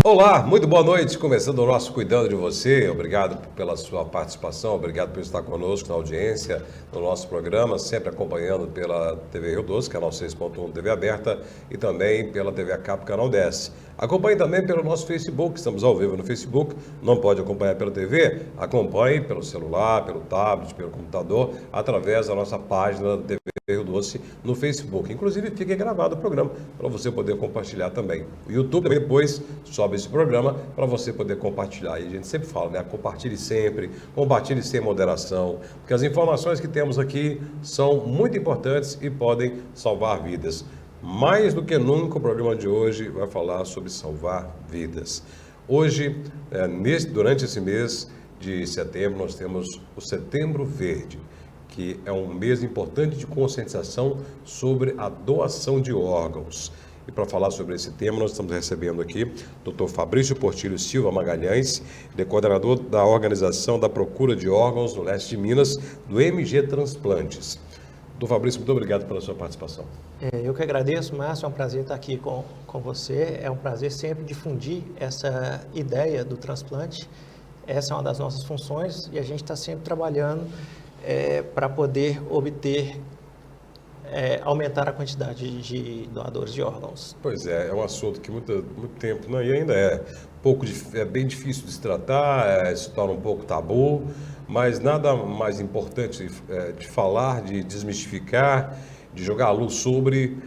Olá, muito boa noite. Começando o nosso Cuidando de Você. Obrigado pela sua participação, obrigado por estar conosco na audiência no nosso programa, sempre acompanhando pela TV Rio Doce, canal 6.1 TV aberta e também pela TV a cabo, canal 10. Acompanhe também pelo nosso Facebook, estamos ao vivo no Facebook. Não pode acompanhar pela TV? Acompanhe pelo celular, pelo tablet, pelo computador, através da nossa página da TV Rio Doce no Facebook. Inclusive fica gravado o programa para você poder compartilhar também. O YouTube também depois sobe esse programa para você poder compartilhar. E a gente sempre fala, né? Compartilhe sempre, compartilhe sem moderação, porque as informações que temos aqui são muito importantes e podem salvar vidas. Mais do que nunca, o programa de hoje vai falar sobre salvar vidas. Hoje, durante esse mês de setembro, nós temos o Setembro Verde, que é um mês importante de conscientização sobre a doação de órgãos. E para falar sobre esse tema, nós estamos recebendo aqui o Dr. Fabrício Portilho Silva Magalhães, ele é coordenador da Organização da Procura de Órgãos no Leste de Minas, do MG Transplantes. Dr. Fabrício, muito obrigado pela sua participação. Eu que agradeço, Márcio, é um prazer estar aqui com você, é um prazer sempre difundir essa ideia do transplante. Essa é uma das nossas funções e a gente está sempre trabalhando para poder obter, aumentar a quantidade de doadores de órgãos. Pois é um assunto que muito tempo, e ainda é bem difícil de se tratar, se torna um pouco tabu, mas nada mais importante de falar, de desmistificar, de jogar a luz sobre,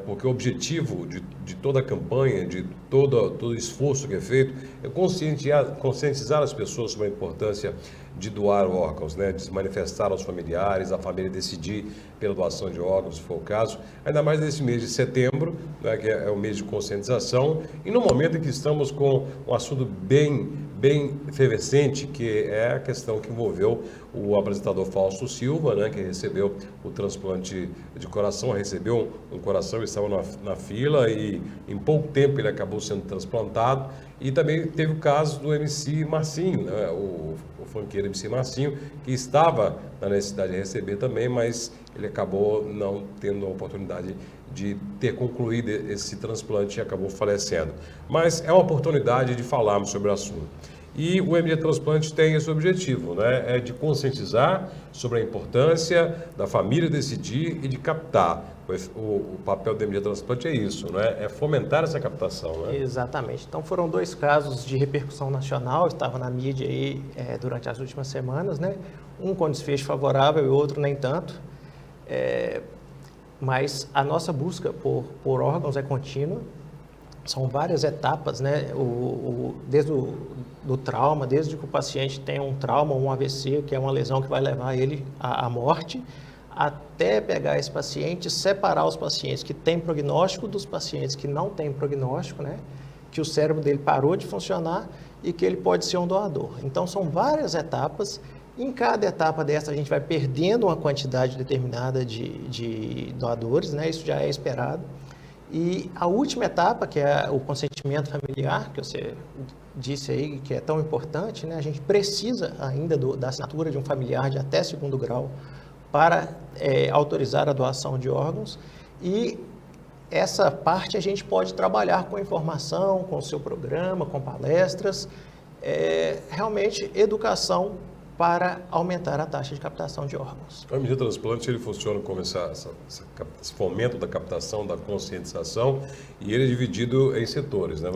porque o objetivo de toda a campanha, de todo o esforço que é feito, é conscientizar as pessoas sobre a importância de doar órgãos, né? De se manifestar aos familiares, a família decidir pela doação de órgãos, se for o caso, ainda mais nesse mês de setembro, né, que é o mês de conscientização, e no momento em que estamos com um assunto bem efervescente, que é a questão que envolveu o apresentador Fausto Silva, né, que recebeu o transplante de coração, recebeu um coração e estava na fila e em pouco tempo ele acabou sendo transplantado. E também teve o caso do MC Marcinho, né, o funkeiro MC Marcinho, que estava na necessidade de receber também, mas ele acabou não tendo a oportunidade de ter concluído esse transplante e acabou falecendo. Mas é uma oportunidade de falarmos sobre o assunto. E o MG Transplante tem esse objetivo, né? É de conscientizar sobre a importância da família decidir e de captar. O papel do MG Transplante é isso, né? É fomentar essa captação, né? Exatamente. Então foram 2 casos de repercussão nacional, estavam na mídia aí durante as últimas semanas, né? Um com desfecho favorável e outro nem tanto. Mas a nossa busca por órgãos é contínua. São várias etapas, né? Desde do trauma, desde que o paciente tem um trauma, um AVC, que é uma lesão que vai levar ele à morte, até pegar esse paciente, separar os pacientes que têm prognóstico dos pacientes que não têm prognóstico, né? Que o cérebro dele parou de funcionar e que ele pode ser um doador. Então, são várias etapas. Em cada etapa dessa, a gente vai perdendo uma quantidade determinada de doadores, né? Isso já é esperado. E a última etapa, que é o consentimento familiar, que você disse aí que é tão importante, né? A gente precisa ainda da assinatura de um familiar de até 2º grau para autorizar a doação de órgãos. E essa parte a gente pode trabalhar com informação, com o seu programa, com palestras, realmente educação para aumentar a taxa de captação de órgãos. O MG Transplante ele funciona como esse fomento da captação, da conscientização, e ele é dividido em setores, né?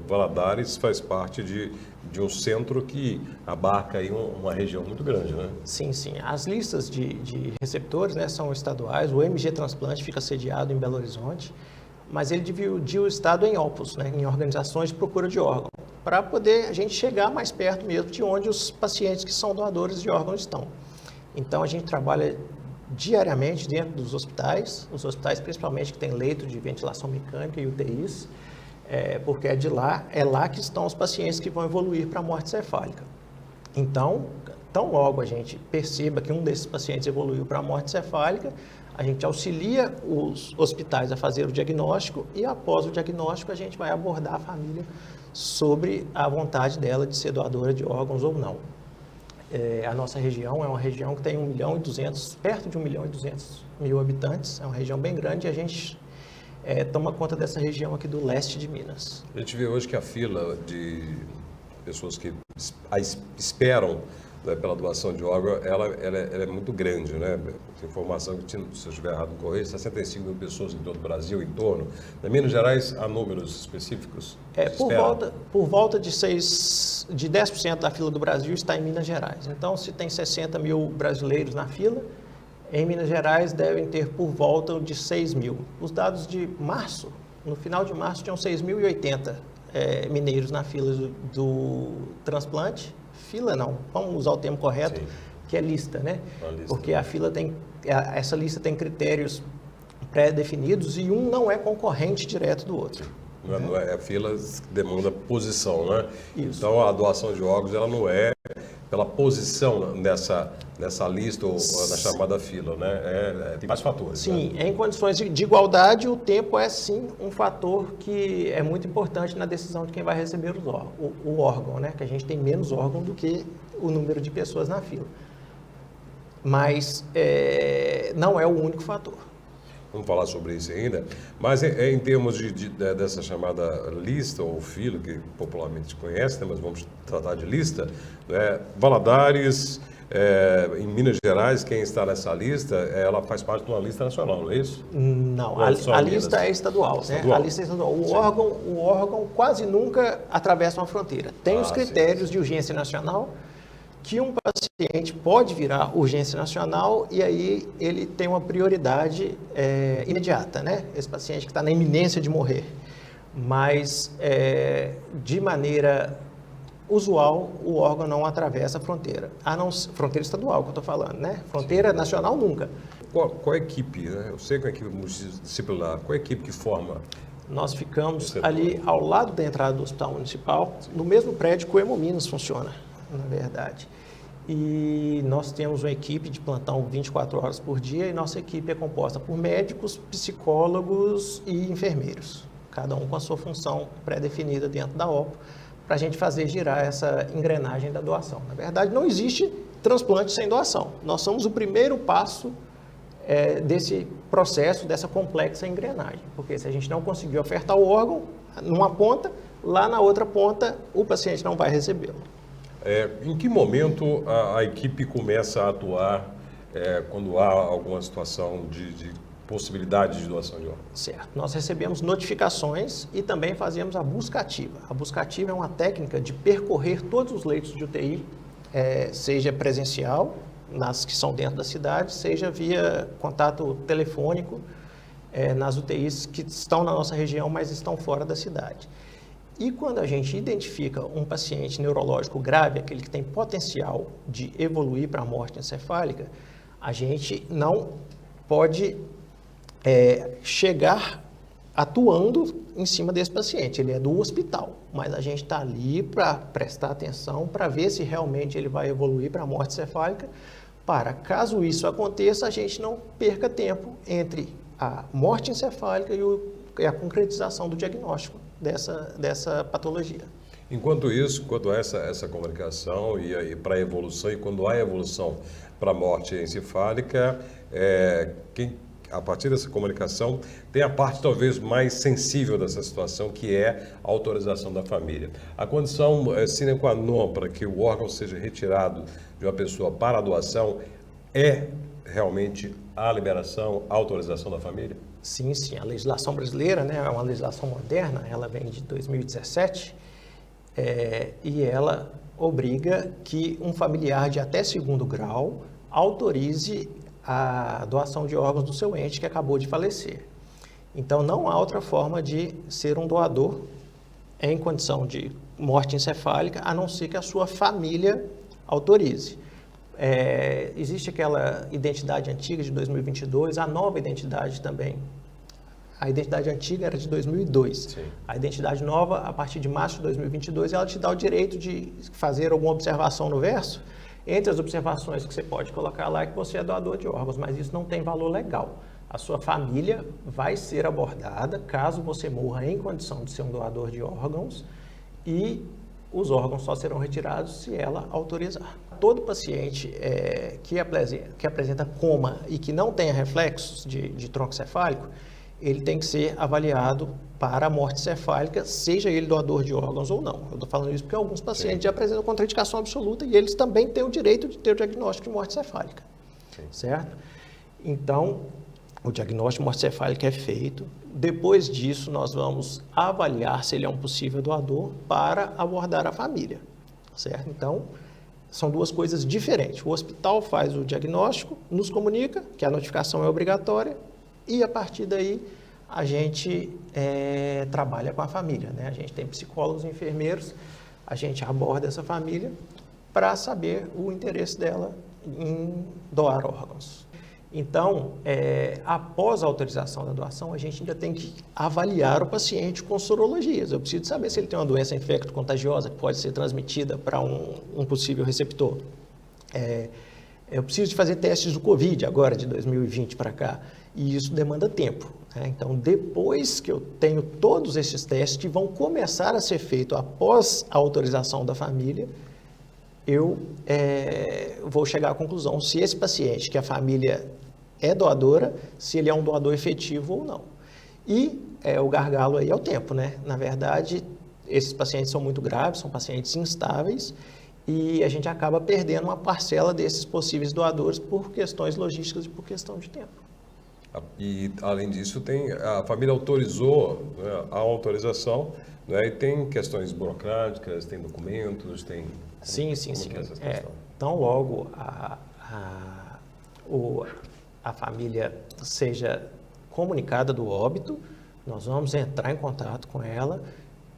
Valadares faz parte de um centro que abarca aí uma região muito grande, né? Sim. As listas de receptores, né, são estaduais. O MG Transplante fica sediado em Belo Horizonte, mas ele dividiu o estado em OPOS, né, em organizações de procura de órgão, para poder a gente chegar mais perto mesmo de onde os pacientes que são doadores de órgãos estão. Então, a gente trabalha diariamente dentro dos hospitais, os hospitais principalmente que têm leito de ventilação mecânica e UTIs, porque é lá que estão os pacientes que vão evoluir para a morte cefálica. Então, tão logo a gente perceba que um desses pacientes evoluiu para a morte cefálica, a gente auxilia os hospitais a fazer o diagnóstico e, após o diagnóstico, a gente vai abordar a família sobre a vontade dela de ser doadora de órgãos ou não. A nossa região é uma região que tem perto de 1.200.000 habitantes, é uma região bem grande e a gente toma conta dessa região aqui do leste de Minas. A gente vê hoje que a fila de pessoas que esperam, né, pela doação de órgão, ela é muito grande, né? Tem informação que, se eu estiver errado no correio, 65 mil pessoas em todo o Brasil, em torno. Em Minas Gerais, há números específicos? Por volta de 10% da fila do Brasil está em Minas Gerais. Então, se tem 60 mil brasileiros na fila, em Minas Gerais devem ter por volta de 6 mil. Os dados de março, no final de março, tinham 6.080 mineiros na fila do transplante. Fila não, vamos usar o termo correto, sim, que é lista, né? Porque a fila essa lista tem critérios pré-definidos e um não é concorrente direto do outro. Não é, a fila demanda posição, né? Isso. Então a doação de órgãos, ela não é pela posição nessa lista ou na chamada fila, né? Tem mais fatores. Sim, né? Em condições de igualdade, o tempo é sim um fator que é muito importante na decisão de quem vai receber o órgão, né? Que a gente tem menos órgão do que o número de pessoas na fila. Mas não é o único fator. Vamos falar sobre isso ainda, mas em termos dessa chamada lista ou fila, que popularmente se conhece, né, mas vamos tratar de lista, né, Valadares, em Minas Gerais, quem está nessa lista, ela faz parte de uma lista nacional, não é isso? Não, a lista é estadual, né? A lista é estadual. O órgão quase nunca atravessa uma fronteira. Tem os critérios de urgência nacional, que um paciente pode virar urgência nacional e aí ele tem uma prioridade imediata, né? Esse paciente que está na iminência de morrer. Mas, de maneira usual, o órgão não atravessa a fronteira. Fronteira estadual que eu estou falando, né? Fronteira nacional nunca. Qual a equipe, né? Eu sei que é uma equipe multidisciplinar. Qual a equipe que forma? Nós ficamos ali ao lado da entrada do Hospital Municipal, no mesmo prédio que o Hemominas funciona, na verdade. E nós temos uma equipe de plantão 24 horas por dia e nossa equipe é composta por médicos, psicólogos e enfermeiros, cada um com a sua função pré-definida dentro da OPO, para a gente fazer girar essa engrenagem da doação. Na verdade, não existe transplante sem doação. Nós somos o primeiro passo desse processo, dessa complexa engrenagem, porque se a gente não conseguir ofertar o órgão numa ponta, lá na outra ponta o paciente não vai recebê-lo. Em que momento a equipe começa a atuar quando há alguma situação de possibilidade de doação de órgãos? Certo. Nós recebemos notificações e também fazemos a busca ativa. A busca ativa é uma técnica de percorrer todos os leitos de UTI, seja presencial, nas que são dentro da cidade, seja via contato telefônico, nas UTIs que estão na nossa região, mas estão fora da cidade. E quando a gente identifica um paciente neurológico grave, aquele que tem potencial de evoluir para a morte encefálica, a gente não pode chegar atuando em cima desse paciente. Ele é do hospital, mas a gente está ali para prestar atenção, para ver se realmente ele vai evoluir para a morte encefálica, para, caso isso aconteça, a gente não perca tempo entre a morte encefálica e a concretização do diagnóstico dessa patologia. Enquanto isso, quando há essa comunicação e para a evolução, e quando há evolução para a morte encefálica, a partir dessa comunicação, tem a parte talvez mais sensível dessa situação, que é a autorização da família. A condição sine qua non para que o órgão seja retirado de uma pessoa para a doação é realmente a liberação, a autorização da família? Sim, sim. A legislação brasileira, né, é uma legislação moderna, ela vem de 2017, e ela obriga que um familiar de até 2º grau autorize a doação de órgãos do seu ente que acabou de falecer. Então, não há outra forma de ser um doador em condição de morte encefálica, a não ser que a sua família autorize. Existe aquela identidade antiga de 2022, a nova identidade também. A identidade antiga era de 2002. Sim. A identidade nova, a partir de março de 2022, ela te dá o direito de fazer alguma observação no verso. Entre as observações que você pode colocar lá é que você é doador de órgãos, mas isso não tem valor legal. A sua família vai ser abordada caso você morra em condição de ser um doador de órgãos e os órgãos só serão retirados se ela autorizar. Todo paciente que apresenta coma e que não tenha reflexos de tronco cefálico, ele tem que ser avaliado para a morte cefálica, seja ele doador de órgãos ou não. Eu estou falando isso porque alguns pacientes já apresentam contraindicação absoluta e eles também têm o direito de ter o diagnóstico de morte cefálica, certo? Então, o diagnóstico de morte cefálica é feito. Depois disso, nós vamos avaliar se ele é um possível doador para abordar a família, certo? Então, são duas coisas diferentes. O hospital faz o diagnóstico, nos comunica que a notificação é obrigatória e, a partir daí, a gente trabalha com a família, né? A gente tem psicólogos e enfermeiros, a gente aborda essa família para saber o interesse dela em doar órgãos. Então, após a autorização da doação, a gente ainda tem que avaliar o paciente com sorologias. Eu preciso saber se ele tem uma doença infecto-contagiosa que pode ser transmitida para um possível receptor. Eu preciso de fazer testes do Covid agora, de 2020 para cá, e isso demanda tempo, né? Então, depois que eu tenho todos esses testes que vão começar a ser feitos após a autorização da família, eu vou chegar à conclusão se esse paciente, que a família é doadora, se ele é um doador efetivo ou não. E o gargalo aí é o tempo, né? Na verdade, esses pacientes são muito graves, são pacientes instáveis, e a gente acaba perdendo uma parcela desses possíveis doadores por questões logísticas e por questão de tempo. E, além disso, a família autorizou, né, a autorização, né, e tem questões burocráticas, tem documentos, tem... Sim. Então, logo a família seja comunicada do óbito, nós vamos entrar em contato com ela.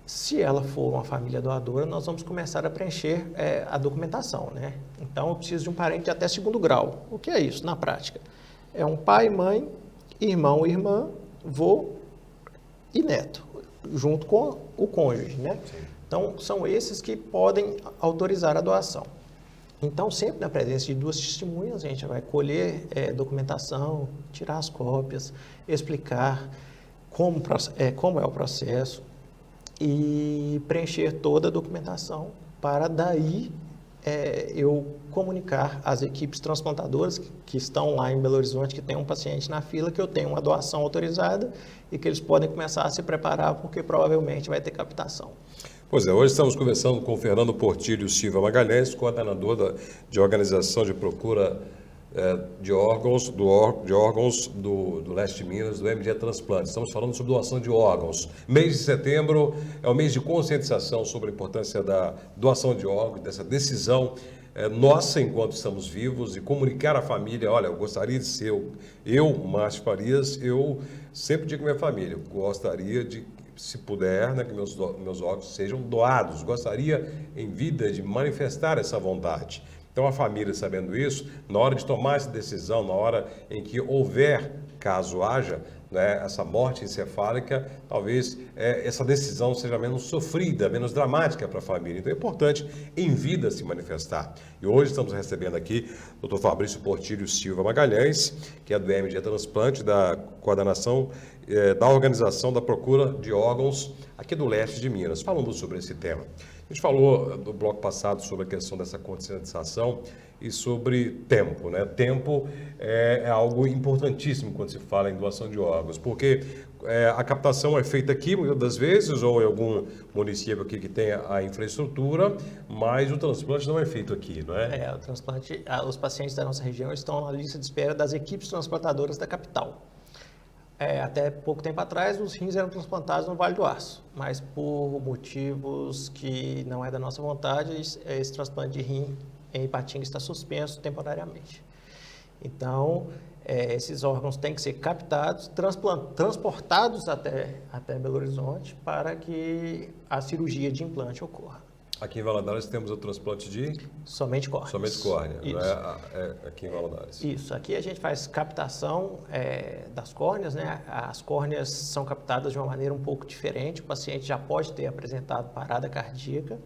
Se ela for uma família doadora, nós vamos começar a preencher a documentação, né? Então, eu preciso de um parente de até 2º grau. O que é isso na prática? É um pai, mãe, irmão, irmã, vô e neto, junto com o cônjuge, né? Sim. Então, são esses que podem autorizar a doação. Então, sempre na presença de 2 testemunhas, a gente vai colher documentação, tirar as cópias, explicar como é o processo e preencher toda a documentação para daí eu comunicar às equipes transplantadoras que estão lá em Belo Horizonte, que tem um paciente na fila, que eu tenho uma doação autorizada e que eles podem começar a se preparar porque provavelmente vai ter captação. Pois é, hoje estamos conversando com o Fernando Portilho Silva Magalhães, coordenador de organização de procura de órgãos do Leste de Minas, do MD Transplante. Estamos falando sobre doação de órgãos. Mês de setembro é o mês de conscientização sobre a importância da doação de órgãos, dessa decisão nossa enquanto estamos vivos, e comunicar à família: olha, eu gostaria de ser, Márcio Farias, eu sempre digo à minha família, eu gostaria de, se puder, né, que meus órgãos sejam doados, gostaria em vida de manifestar essa vontade. Então, a família, sabendo isso, na hora de tomar essa decisão, na hora em que houver, caso haja, né, essa morte encefálica, talvez essa decisão seja menos sofrida, menos dramática para a família. Então, é importante em vida se manifestar. E hoje estamos recebendo aqui o Dr. Fabrício Portilho Silva Magalhães, que é do MD Transplante, da coordenação da organização da procura de órgãos aqui do Leste de Minas. Falando sobre esse tema. A gente falou no bloco passado sobre a questão dessa conscientização e sobre tempo, né? Tempo é algo importantíssimo quando se fala em doação de órgãos, porque a captação é feita aqui, muitas das vezes, ou em algum município aqui que tem a infraestrutura, mas o transplante não é feito aqui, não é? O transplante, os pacientes da nossa região estão na lista de espera das equipes transplantadoras da capital. Até pouco tempo atrás, os rins eram transplantados no Vale do Aço, mas por motivos que não é da nossa vontade, esse transplante de rim em Ipatinga está suspenso temporariamente. Então, esses órgãos têm que ser captados, transportados até Belo Horizonte para que a cirurgia de implante ocorra. Aqui em Valadares temos o transplante de... Somente córnea. Somente córnea, não é aqui em Valadares. Isso, aqui a gente faz captação das córneas, né? As córneas são captadas de uma maneira um pouco diferente, o paciente já pode ter apresentado parada cardíaca,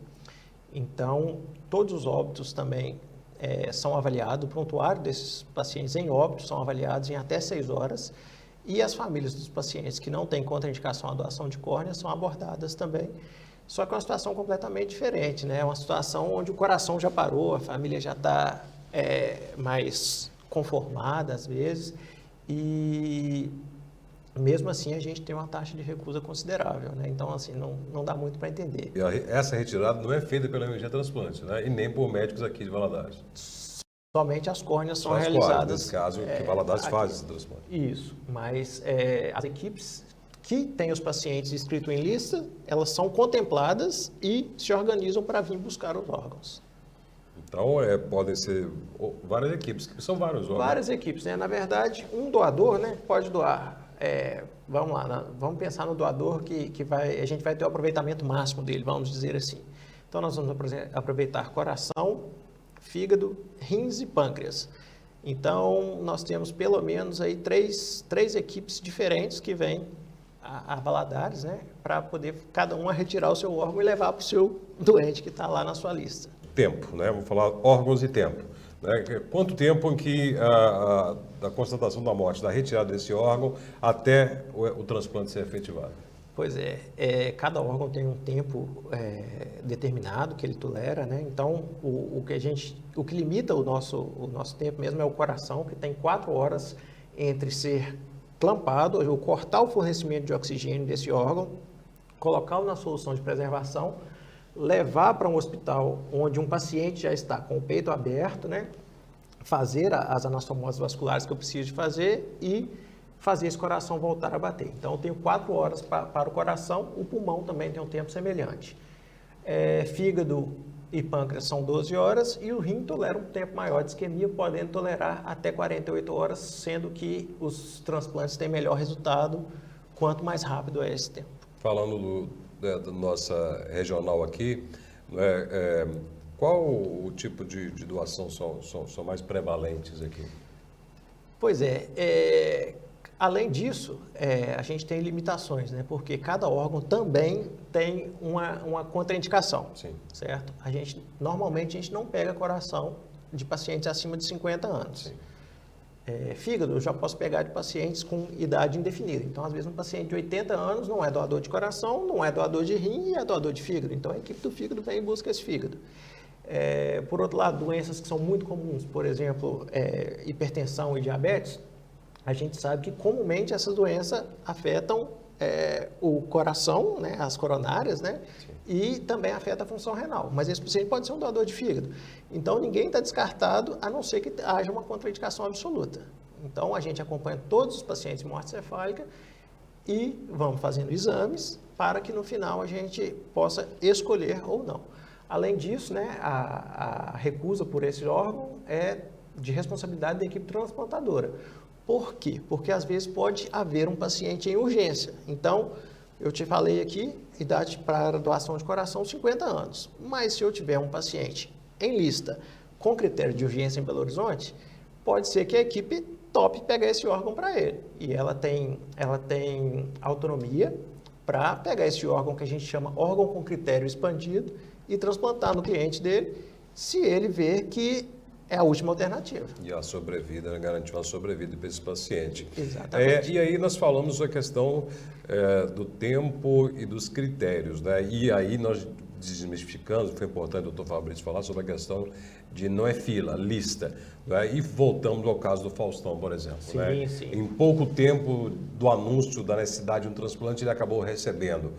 então todos os óbitos também são avaliados, o prontuário desses pacientes em óbito são avaliados em até 6 horas, e as famílias dos pacientes que não têm contraindicação à doação de córnea são abordadas também. Só que é uma situação completamente diferente, né? É uma situação onde o coração já parou, a família já está mais conformada às vezes, e mesmo assim a gente tem uma taxa de recusa considerável, né? Então, assim, não dá muito para entender. E essa retirada não é feita pela MG Transplante, né? E nem por médicos aqui de Valadares. Somente as córneas são Só as realizadas. córneas, nesse caso, que Valadares faz esse transplante. Isso, mas as equipes que têm os pacientes inscritos em lista, elas são contempladas e se organizam para vir buscar os órgãos. Então, podem ser várias equipes, que são vários órgãos. Várias equipes, né? Na verdade, um doador, né, pode doar. Vamos lá, vamos pensar no doador que a gente vai ter o aproveitamento máximo dele, vamos dizer assim. Então, nós vamos aproveitar coração, fígado, rins e pâncreas. Então, nós temos pelo menos aí três equipes diferentes que vêm a Valadares, né, para poder cada uma retirar o seu órgão e levar para o seu doente que está lá na sua lista. Tempo, né? Vamos falar órgãos e tempo. Né? Quanto tempo em que da constatação da morte, da retirada desse órgão, até o transplante ser efetivado? Pois cada órgão tem um tempo determinado que ele tolera, né? Então, o que limita o nosso tempo mesmo é o coração, que tem 4 horas entre ser clampado, ou cortar o fornecimento de oxigênio desse órgão, colocá-lo na solução de preservação, levar para um hospital onde um paciente já está com o peito aberto, né? Fazer as anastomoses vasculares que eu preciso de fazer e fazer esse coração voltar a bater. Então, eu tenho 4 horas para o coração, o pulmão também tem um tempo semelhante. Fígado e pâncreas são 12 horas e o rim tolera um tempo maior de isquemia, podendo tolerar até 48 horas, sendo que os transplantes têm melhor resultado quanto mais rápido é esse tempo. Falando da nossa regional aqui, qual o tipo de doação são mais prevalentes aqui? Pois além disso, a gente tem limitações, né? Porque cada órgão também tem uma contraindicação, Sim. certo? Normalmente a gente não pega coração de pacientes acima de 50 anos. Sim. Fígado eu já posso pegar de pacientes com idade indefinida. Então, às vezes, um paciente de 80 anos não é doador de coração, não é doador de rim e é doador de fígado. Então, a equipe do fígado vem e busca esse fígado. Por outro lado, doenças que são muito comuns, por exemplo, hipertensão e diabetes, a gente sabe que comumente essas doenças afetam o coração, né, as coronárias, né, e também afeta a função renal. Mas esse paciente pode ser um doador de fígado. Então, ninguém está descartado, a não ser que haja uma contraindicação absoluta. Então, a gente acompanha todos os pacientes de morte cefálica e vamos fazendo exames para que no final a gente possa escolher ou não. Além disso, né, a recusa por esse órgão é de responsabilidade da equipe transplantadora. Por quê? Porque às vezes pode haver um paciente em urgência. Então, eu te falei aqui, idade para doação de coração 50 anos. Mas se eu tiver um paciente em lista com critério de urgência em Belo Horizonte, pode ser que a equipe tope pegar esse órgão para ele. E ela tem autonomia para pegar esse órgão que a gente chama órgão com critério expandido e transplantar no cliente dele, se ele ver que é a última alternativa. E a sobrevida, garantir uma sobrevida para esse paciente. Exatamente. E aí nós falamos a questão do tempo e dos critérios, né? E aí nós desmistificamos, foi importante o doutor Fabrício falar sobre a questão de não é fila, lista. Né? E voltamos ao caso do Faustão, por exemplo. Sim, né? sim. Em pouco tempo do anúncio da necessidade de um transplante, ele acabou recebendo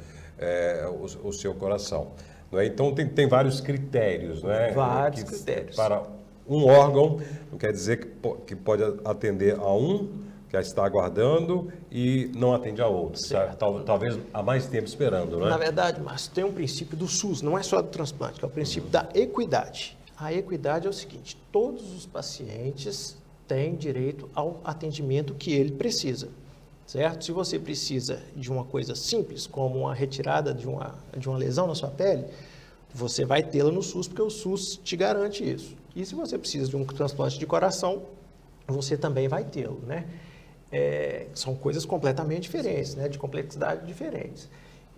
o seu coração. Né? Então tem vários critérios. Né? Vários critérios. Para um órgão, não quer dizer que pode atender a um que já está aguardando e não atende a outro. Talvez há mais tempo esperando, né? Na verdade, Márcio, tem um princípio do SUS, não é só do transplante, que é o princípio da equidade. A equidade é o seguinte, todos os pacientes têm direito ao atendimento que ele precisa, certo? Se você precisa de uma coisa simples, como uma retirada de uma lesão na sua pele, você vai tê-la no SUS, porque o SUS te garante isso. E se você precisa de um transplante de coração, você também vai tê-lo, né? São coisas completamente diferentes, né? De complexidade diferentes.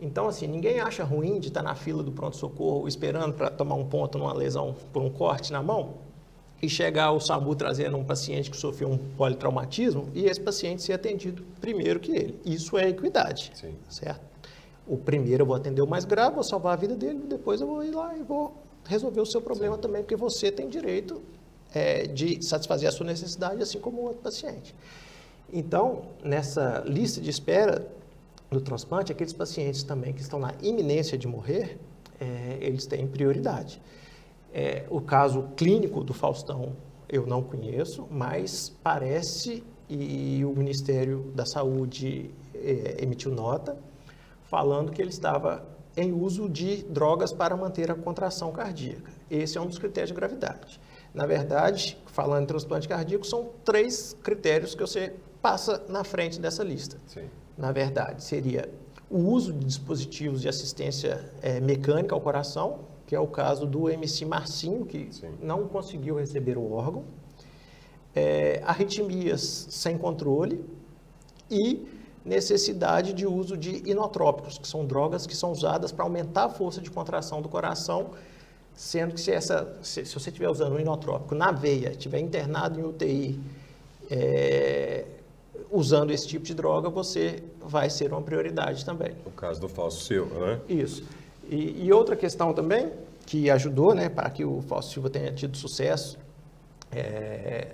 Então, assim, ninguém acha ruim de estar na fila do pronto-socorro esperando para tomar um ponto numa lesão por um corte na mão e chegar o SAMU trazendo um paciente que sofreu um politraumatismo e esse paciente ser atendido primeiro que ele. Isso é equidade, Sim. certo? O primeiro eu vou atender o mais grave, vou salvar a vida dele, depois eu vou ir lá e vou resolver o seu problema Sim. também, porque você tem direito de satisfazer a sua necessidade, assim como o outro paciente. Então, nessa lista de espera do transplante, aqueles pacientes também que estão na iminência de morrer, eles têm prioridade. O caso clínico do Faustão eu não conheço, mas parece, e o Ministério da Saúde emitiu nota, falando que ele estava em uso de drogas para manter a contração cardíaca. Esse é um dos critérios de gravidade. Na verdade, falando em transplante cardíaco, são 3 critérios que você passa na frente dessa lista. Sim. Na verdade, seria o uso de dispositivos de assistência mecânica ao coração, que é o caso do MC Marcinho, que não conseguiu receber o órgão, arritmias sem controle e necessidade de uso de inotrópicos, que são drogas que são usadas para aumentar a força de contração do coração, sendo que se você estiver usando um inotrópico na veia, estiver internado em UTI, usando esse tipo de droga, você vai ser uma prioridade também. No caso do Fausto Silva, né? Isso. E outra questão também, que ajudou, né, para que o Fausto Silva tenha tido sucesso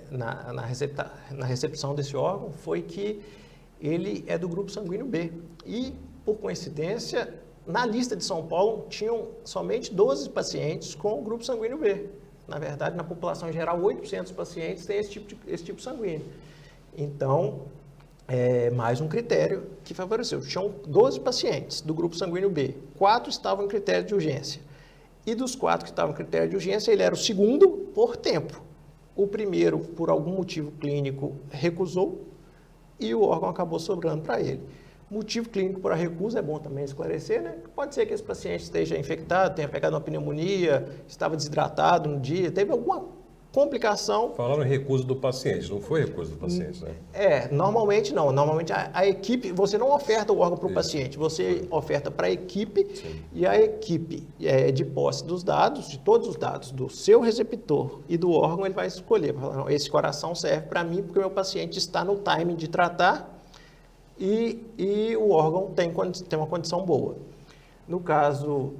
na recepção desse órgão, foi que ele é do grupo sanguíneo B. E, por coincidência, na lista de São Paulo, tinham somente 12 pacientes com o grupo sanguíneo B. Na verdade, na população em geral, 8% dos pacientes têm esse tipo sanguíneo. Então, mais um critério que favoreceu. Tinham 12 pacientes do grupo sanguíneo B, 4 estavam em critério de urgência. E dos 4 que estavam em critério de urgência, ele era o segundo por tempo. O primeiro, por algum motivo clínico, recusou e o órgão acabou sobrando para ele. Motivo clínico para a recusa é bom também esclarecer, né? Pode ser que esse paciente esteja infectado, tenha pegado uma pneumonia, estava desidratado no dia, teve alguma complicação. Falaram em recusa do paciente, não foi recusa do paciente, né? Normalmente não. Normalmente a equipe, você não oferta o órgão para o paciente, você oferta para a equipe. Sim. E a equipe de posse dos dados, de todos os dados do seu receptor e do órgão, ele vai escolher. Vai falar, não, esse coração serve para mim porque o meu paciente está no timing de tratar e o órgão tem uma condição boa. No caso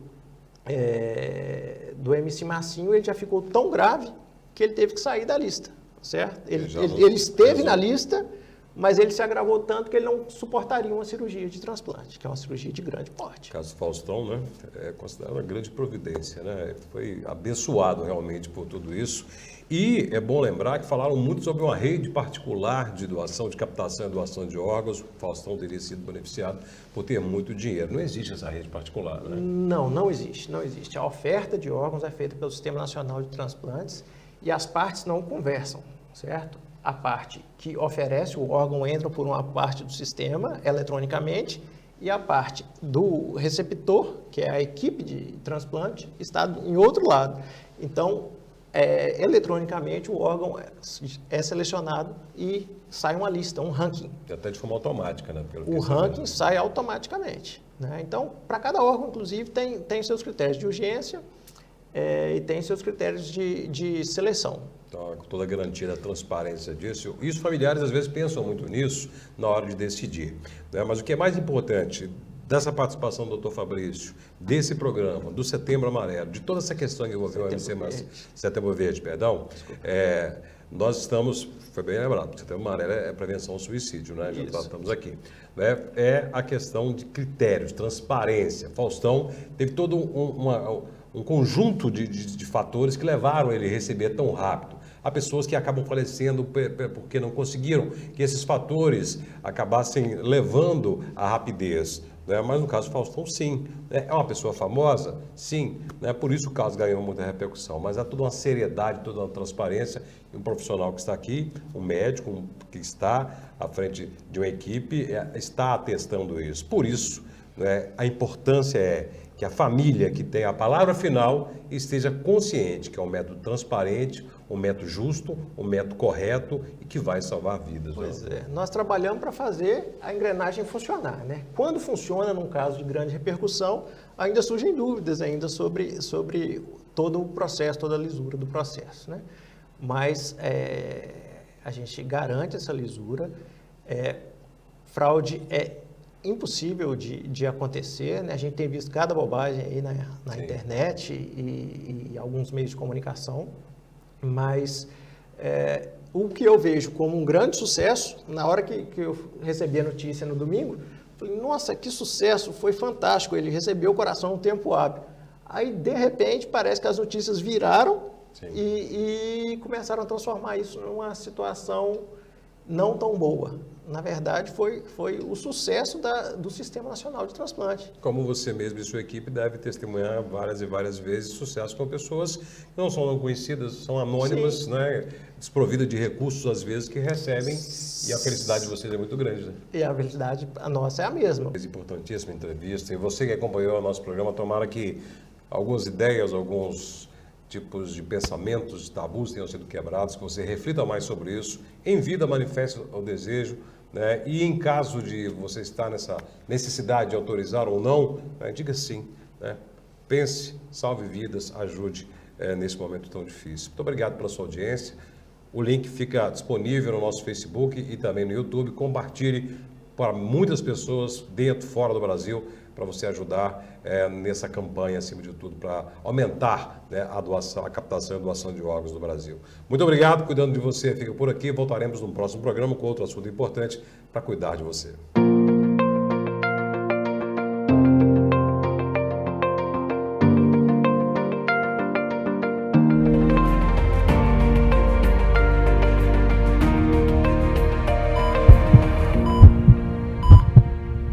do MC Marcinho, ele já ficou tão grave que ele teve que sair da lista, certo? Ele esteve na lista, mas ele se agravou tanto que ele não suportaria uma cirurgia de transplante, que é uma cirurgia de grande porte. O caso Faustão, né, é considerado uma grande providência, né? Foi abençoado realmente por tudo isso. E é bom lembrar que falaram muito sobre uma rede particular de doação, de captação e doação de órgãos. O Faustão teria sido beneficiado por ter muito dinheiro. Não existe essa rede particular, né? Não existe. A oferta de órgãos é feita pelo Sistema Nacional de Transplantes e as partes não conversam, certo? A parte que oferece o órgão entra por uma parte do sistema eletronicamente e a parte do receptor, que é a equipe de transplante, está em outro lado. Então, eletronicamente o órgão é selecionado e sai uma lista, um ranking. Até de forma automática, né? O ranking sai automaticamente, né? Então, para cada órgão, inclusive, tem seus critérios de urgência e tem seus critérios de seleção. Então, com toda a garantia da transparência disso, e os familiares às vezes pensam muito nisso na hora de decidir, né? Mas o que é mais importante dessa participação do Dr. Fabrício, desse programa, do Setembro Amarelo, de toda essa questão que envolveu Setembro Verde, nós estamos, foi bem lembrado, Setembro Amarelo é prevenção ao suicídio, né? Já estamos aqui. Né? É a questão de critérios, transparência. Faustão teve todo um conjunto de fatores que levaram ele a receber tão rápido. Há pessoas que acabam falecendo porque não conseguiram que esses fatores acabassem levando à rapidez. Né? Mas no caso do Faustão, sim. É uma pessoa famosa? Sim. Né? Por isso o caso ganhou muita repercussão. Mas há toda uma seriedade, toda uma transparência. E um profissional que está aqui, um médico que está à frente de uma equipe, está atestando isso. Por isso, né, a importância é que a família que tem a palavra final esteja consciente que é um método transparente, um método justo, um método correto e que vai salvar vidas. Pois é. Nós trabalhamos para fazer a engrenagem funcionar, né? Quando funciona, num caso de grande repercussão, ainda surgem dúvidas ainda sobre todo o processo, toda a lisura do processo, né? Mas a gente garante essa lisura. Fraude é impossível de acontecer, né? A gente tem visto cada bobagem aí na internet e alguns meios de comunicação, mas O que eu vejo como um grande sucesso, na hora que eu recebi a notícia no domingo, falei, nossa, que sucesso, foi fantástico, ele recebeu o coração no tempo hábil. Aí, de repente, parece que as notícias viraram e começaram a transformar isso numa situação não tão boa. Na verdade, foi o sucesso do Sistema Nacional de Transplante. Como você mesmo e sua equipe deve testemunhar várias e várias vezes sucesso com pessoas que não são conhecidas, são anônimas, né? Desprovidas de recursos, às vezes, que recebem, e a felicidade de vocês é muito grande, né? E a felicidade nossa é a mesma. Importantíssima entrevista. E você que acompanhou o nosso programa, tomara que algumas ideias, alguns tipos de pensamentos, de tabus tenham sido quebrados, que você reflita mais sobre isso, em vida manifeste o desejo, né? E em caso de você estar nessa necessidade de autorizar ou não, né? Diga sim, né? Pense, salve vidas, ajude nesse momento tão difícil. Muito obrigado pela sua audiência. O link fica disponível no nosso Facebook e também no YouTube. Compartilhe para muitas pessoas dentro e fora do Brasil, para você ajudar nessa campanha, acima de tudo, para aumentar, né, a doação, a captação e doação de órgãos no Brasil. Muito obrigado, cuidando de você, fica por aqui. Voltaremos no próximo programa com outro assunto importante para cuidar de você.